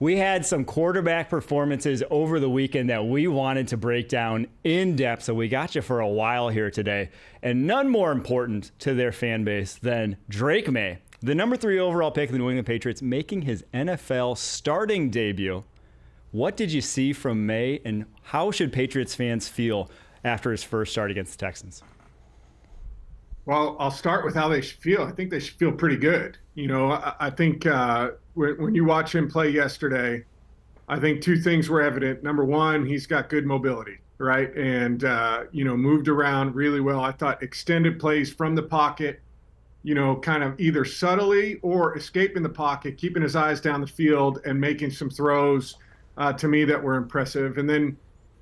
We had some quarterback performances over the weekend that we wanted to break down in depth, so we got you for a while here today. And none more important to their fan base than Drake Maye, the number 3 overall pick of the New England Patriots, making his NFL starting debut. What did you see from Maye, and how should Patriots fans feel after his first start against the Texans? Well, I'll start with how they should feel. I think they should feel pretty good. I think when you watch him play yesterday, I think 2 things were evident. Number one, he's got good mobility, right? And, moved around really well. I thought extended plays from the pocket, kind of either subtly or escaping the pocket, keeping his eyes down the field and making some throws to me that were impressive. And then,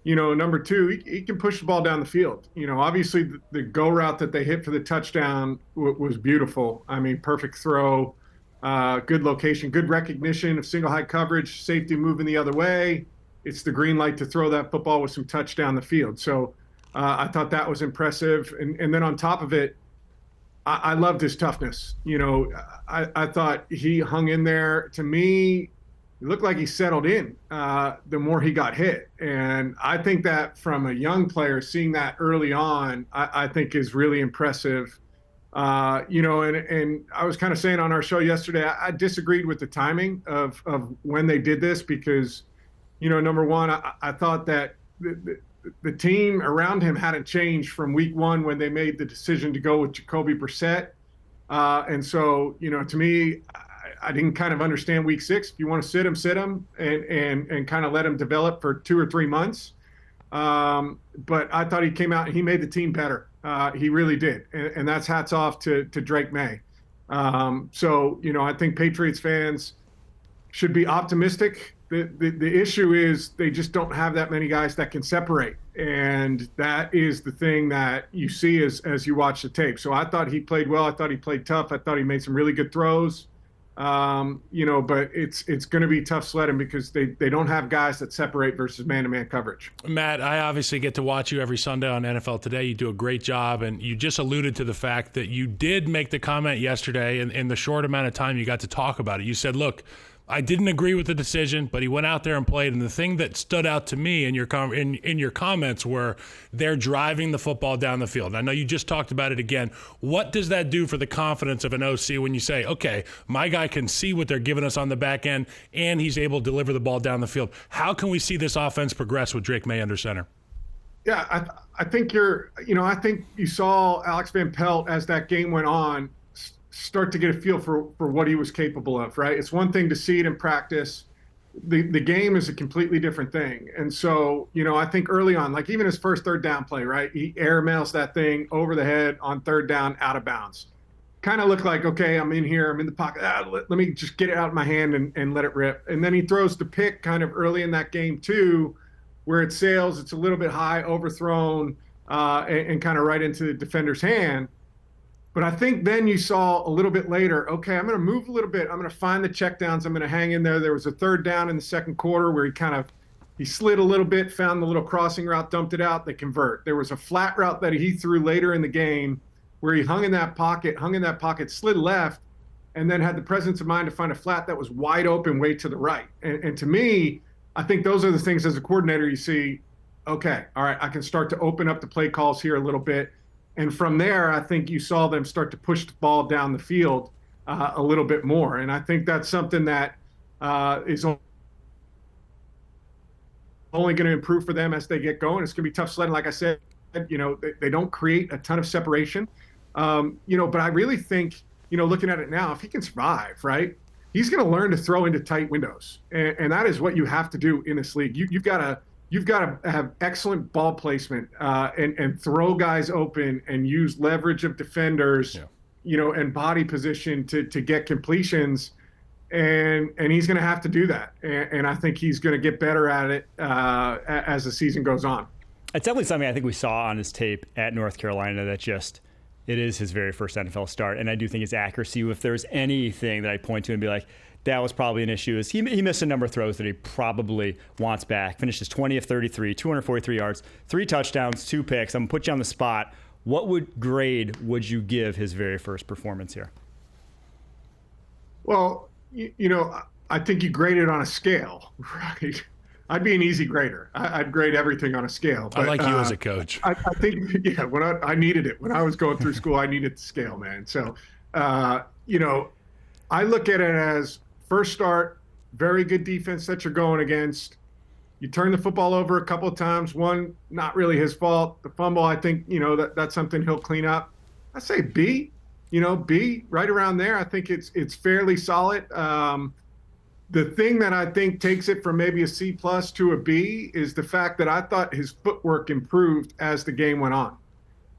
number 2, he can push the ball down the field. Obviously the go route that they hit for the touchdown was beautiful. I mean, perfect throw, good location, good recognition of single high coverage, safety moving the other way. It's the green light to throw that football with some touch down the field. So I thought that was impressive. And then on top of it, I loved his toughness. I thought he hung in there. To me, it looked like he settled in the more he got hit. And I think that from a young player, seeing that early on, I think is really impressive. And I was kind of saying on our show yesterday, I disagreed with the timing of when they did this because, number one, I thought that the team around him hadn't changed from week 1 when they made the decision to go with Jacoby Brissett. And so, to me, I didn't kind of understand week 6. If you want to sit him and kind of let him develop for 2 or 3 months. But I thought he came out and he made the team better. He really did. And that's hats off to Drake Maye. I think Patriots fans should be optimistic. The issue is they just don't have that many guys that can separate. And that is the thing that you see as you watch the tape. So I thought he played well. I thought he played tough. I thought he made some really good throws. But it's going to be tough sledding because they don't have guys that separate versus man-to-man coverage. Matt, I obviously get to watch you every Sunday on NFL Today. You do a great job, and you just alluded to the fact that you did make the comment yesterday in the short amount of time you got to talk about it. You said, look, I didn't agree with the decision, but he went out there and played. And the thing that stood out to me in your comments were they're driving the football down the field. I know you just talked about it again. What does that do for the confidence of an OC when you say, okay, my guy can see what they're giving us on the back end, and he's able to deliver the ball down the field? How can we see this offense progress with Drake Maye under center? Yeah, I think I think you saw Alex Van Pelt as that game went on start to get a feel for what he was capable of, right? It's one thing to see it in practice. The game is a completely different thing. And so, I think early on, like even his first 3rd down play, right? He airmails that thing over the head on 3rd down, out of bounds. Kind of looked like, okay, I'm in here, I'm in the pocket. Let me just get it out of my hand and let it rip. And then he throws the pick kind of early in that game too, where it sails, it's a little bit high, overthrown, and kind of right into the defender's hand. But I think then you saw a little bit later, okay, I'm going to move a little bit. I'm going to find the checkdowns. I'm going to hang in there. There was a 3rd down in the 2nd quarter where he slid a little bit, found the little crossing route, dumped it out, they convert. There was a flat route that he threw later in the game where he hung in that pocket, slid left, and then had the presence of mind to find a flat that was wide open way to the right. And to me, I think those are the things as a coordinator you see, okay, all right, I can start to open up the play calls here a little bit. And from there, I think you saw them start to push the ball down the field a little bit more. And I think that's something that is only going to improve for them as they get going. It's going to be tough sledding. Like I said, they don't create a ton of separation. But I really think, looking at it now, if he can survive, right, he's going to learn to throw into tight windows. And that is what you have to do in this league. You've got to have excellent ball placement and throw guys open and use leverage of defenders, and body position to get completions. And he's going to have to do that. And I think he's going to get better at it as the season goes on. It's definitely something I think we saw on his tape at North Carolina that it is his very first NFL start. And I do think his accuracy, if there's anything that I point to and be like, that was probably an issue, is he missed a number of throws that he probably wants back. Finishes 20 of 33, 243 yards, 3 touchdowns, 2 picks. I'm going to put you on the spot. What grade would you give his very first performance here? Well, I think you grade it on a scale, right? I'd be an easy grader. I'd grade everything on a scale. I But like you as a coach. I think, yeah, when I needed it. When I was going through school, I needed the scale, man. So, you know, I look at it as first start, very good defense that you're going against. You turn the football over a couple of times. One, not really his fault. The fumble, I think, that's something he'll clean up. I say B, B, right around there. I think it's fairly solid. The thing that I think takes it from maybe a C plus to a B is the fact that I thought his footwork improved as the game went on.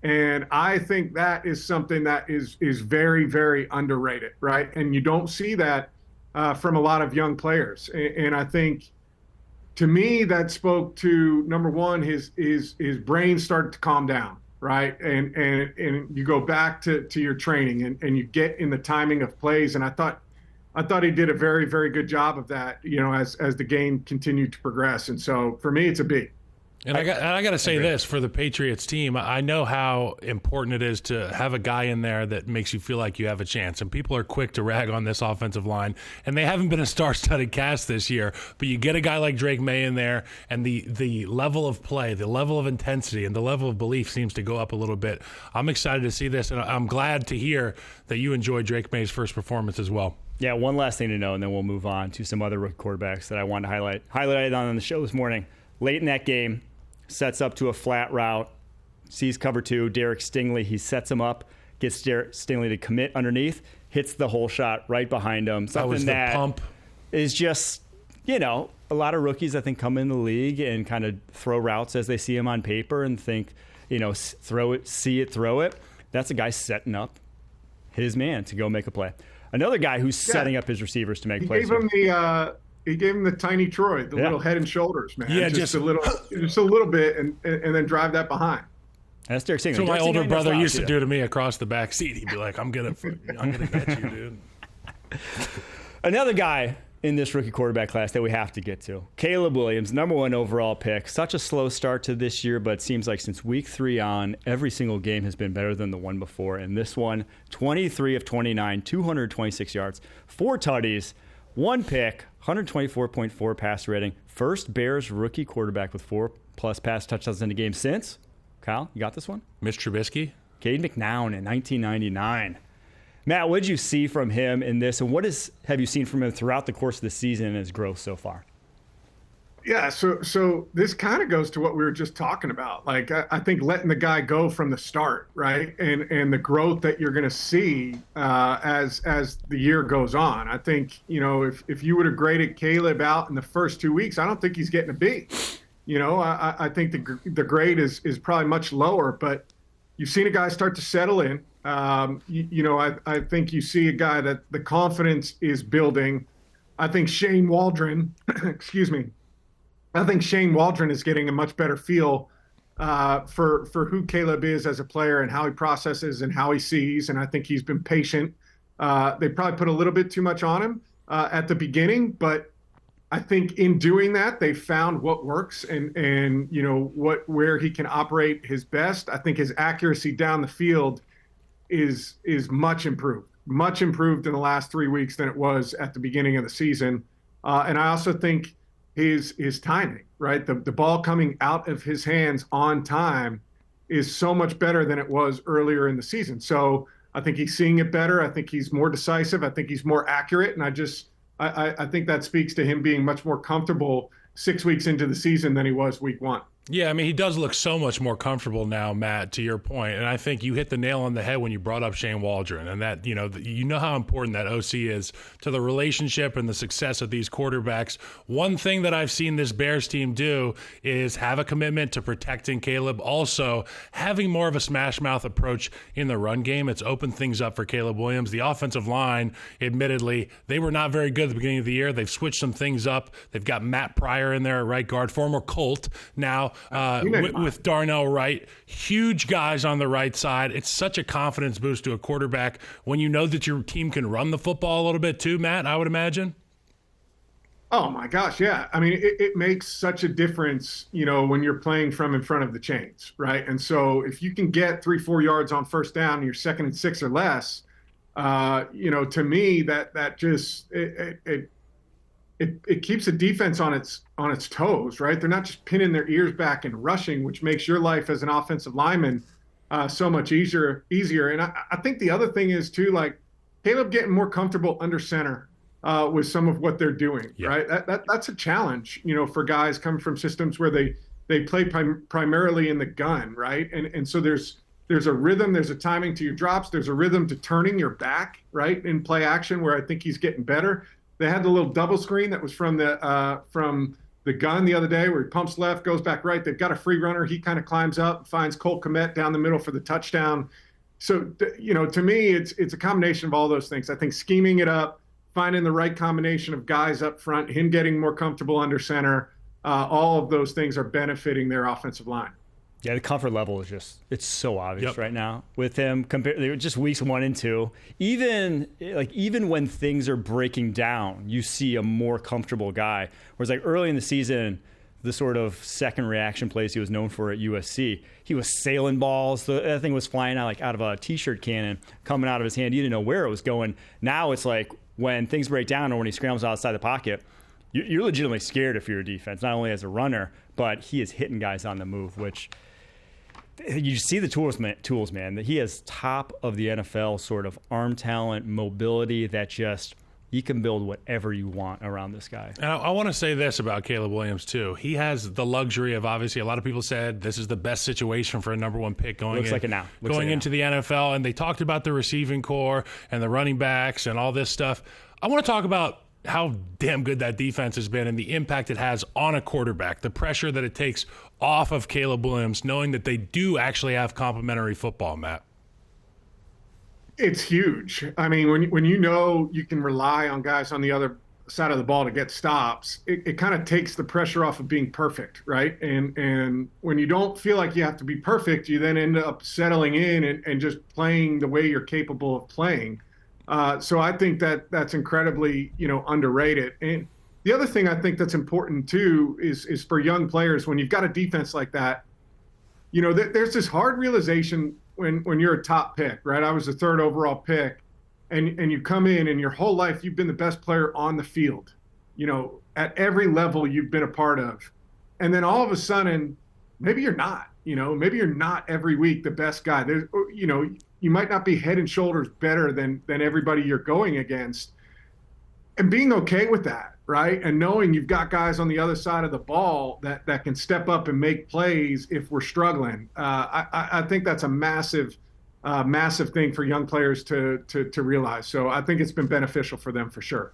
And I think that is something that is very, very underrated, right? And you don't see that from a lot of young players. And I think, to me, that spoke to, number one, his brain started to calm down, right? And you go back to your training and you get in the timing of plays. And I thought he did a very, very good job of that, as the game continued to progress. And so for me, it's a B. And I got to say this for the Patriots team. I know how important it is to have a guy in there that makes you feel like you have a chance. And people are quick to rag on this offensive line. And they haven't been a star-studded cast this year. But you get a guy like Drake Maye in there, and the level of play, the level of intensity, and the level of belief seems to go up a little bit. I'm excited to see this, and I'm glad to hear that you enjoyed Drake Maye's first performance as well. Yeah, one last thing to know, and then we'll move on to some other rookie quarterbacks that I wanted to highlight on the show this morning. Late in that game, sets up to a flat route, sees cover two, Derek Stingley. He sets him up, gets Derek Stingley to commit underneath, hits the whole shot right behind him. That was the pump. Is just, a lot of rookies, I think, come in the league and kind of throw routes as they see them on paper and think, throw it, see it, throw it. That's a guy setting up his man to go make a play. Another guy who's setting up his receivers to make plays. He gave him the tiny Troy, the little head and shoulders, man. Yeah, just a little bit, and then drive that behind. That's Derek Stingley. So my older brother used to do to me across the back seat. He'd be like, "I'm gonna get you, dude." Another guy in this rookie quarterback class that we have to get to, Caleb Williams, number 1 overall pick. Such a slow start to this year, but it seems like since week 3 on, every single game has been better than the one before. And this one, 23 of 29, 226 yards, 4 tutties, 1 pick, 124.4 passer rating. First Bears rookie quarterback with 4+ pass touchdowns in a game since. Kyle, you got this one? Mitch Trubisky? Cade McNown in 1999. Matt, what did you see from him in this, and have you seen from him throughout the course of the season and his growth so far? Yeah, so this kind of goes to what we were just talking about. Like, I think letting the guy go from the start, right, and the growth that you're going to see as the year goes on. I think, if you would have graded Caleb out in the first 2 weeks, I don't think he's getting a B. I think the grade is probably much lower, but you've seen a guy start to settle in. I think you see a guy that the confidence is building. I think Shane Waldron, excuse me, I think Shane Waldron is getting a much better feel for who Caleb is as a player and how he processes and how he sees. And I think he's been patient. They probably put a little bit too much on him at the beginning, but I think in doing that, they found what works and where he can operate his best. I think his accuracy down the field is much improved in the last 3 weeks than it was at the beginning of the season. And I also think his timing, right? The ball coming out of his hands on time is so much better than it was earlier in the season. So I think he's seeing it better. I think he's more decisive. I think he's more accurate. And I think that speaks to him being much more comfortable 6 weeks into the season than he was week 1. Yeah, I mean, he does look so much more comfortable now, Matt, to your point. And I think you hit the nail on the head when you brought up Shane Waldron, and that, you know how important that OC is to the relationship and the success of these quarterbacks. One thing that I've seen this Bears team do is have a commitment to protecting Caleb. Also, having more of a smash mouth approach in the run game. It's opened things up for Caleb Williams. The offensive line, admittedly, they were not very good at the beginning of the year. They've switched some things up. They've got Matt Pryor in there at right guard, former Colt now. With Darnell Wright, huge guys on the right side. It's such a confidence boost to a quarterback when you know that your team can run the football a little bit too, Matt, I would imagine. Oh, my gosh, yeah. I mean, it makes such a difference, when you're playing from in front of the chains, right? And so if you can get 3-4 yards on first down and you're 2nd and 6 or less, to me, that just it keeps the defense on its toes, right? They're not just pinning their ears back and rushing, which makes your life as an offensive lineman so much easier. And I think the other thing is too, like Caleb getting more comfortable under center with some of what they're doing, right? That's a challenge, for guys coming from systems where they play primarily in the gun, right? And so there's a rhythm, there's a timing to your drops, there's a rhythm to turning your back, right, in play action, where I think he's getting better. They had the little double screen that was from the gun the other day, where he pumps left, goes back right. They've got a free runner. He kind of climbs up, finds Cole Kmet down the middle for the touchdown. So, to me, it's a combination of all those things. I think scheming it up, finding the right combination of guys up front, him getting more comfortable under center, all of those things are benefiting their offensive line. Yeah, the comfort level is it's so obvious right now with him. Compared, just weeks 1 and 2, even when things are breaking down, you see a more comfortable guy. Whereas like early in the season, the sort of second reaction plays he was known for at USC, he was sailing balls. That thing was flying out of a t-shirt cannon, coming out of his hand. You didn't know where it was going. Now it's like when things break down or when he scrambles outside the pocket, you're legitimately scared if you're a defense, not only as a runner, but he is hitting guys on the move, which you see the tools, man, that he has top of the NFL sort of arm talent, mobility that just you can build whatever you want around this guy. And I want to say this about Caleb Williams, too. He has the luxury of, obviously, a lot of people said this is the best situation for a number 1 pick going into the NFL. And they talked about the receiving core and the running backs and all this stuff. I want to talk about how damn good that defense has been and the impact it has on a quarterback, the pressure that it takes off of Caleb Williams, knowing that they do actually have complementary football, Matt. It's huge. I mean, when you can rely on guys on the other side of the ball to get stops, it kind of takes the pressure off of being perfect, right? And when you don't feel like you have to be perfect, you then end up settling in and just playing the way you're capable of playing. So I think that's incredibly, underrated. And the other thing I think that's important too is for young players, when you've got a defense like that, there's this hard realization when you're a top pick, right? I was the 3rd overall pick, and you come in and your whole life you've been the best player on the field, at every level you've been a part of. And then all of a sudden, maybe you're not, maybe you're not every week the best guy. There's, you might not be head and shoulders better than everybody you're going against. And being okay with that, right? And knowing you've got guys on the other side of the ball that can step up and make plays if we're struggling. I think that's a massive thing for young players to realize. So I think it's been beneficial for them for sure.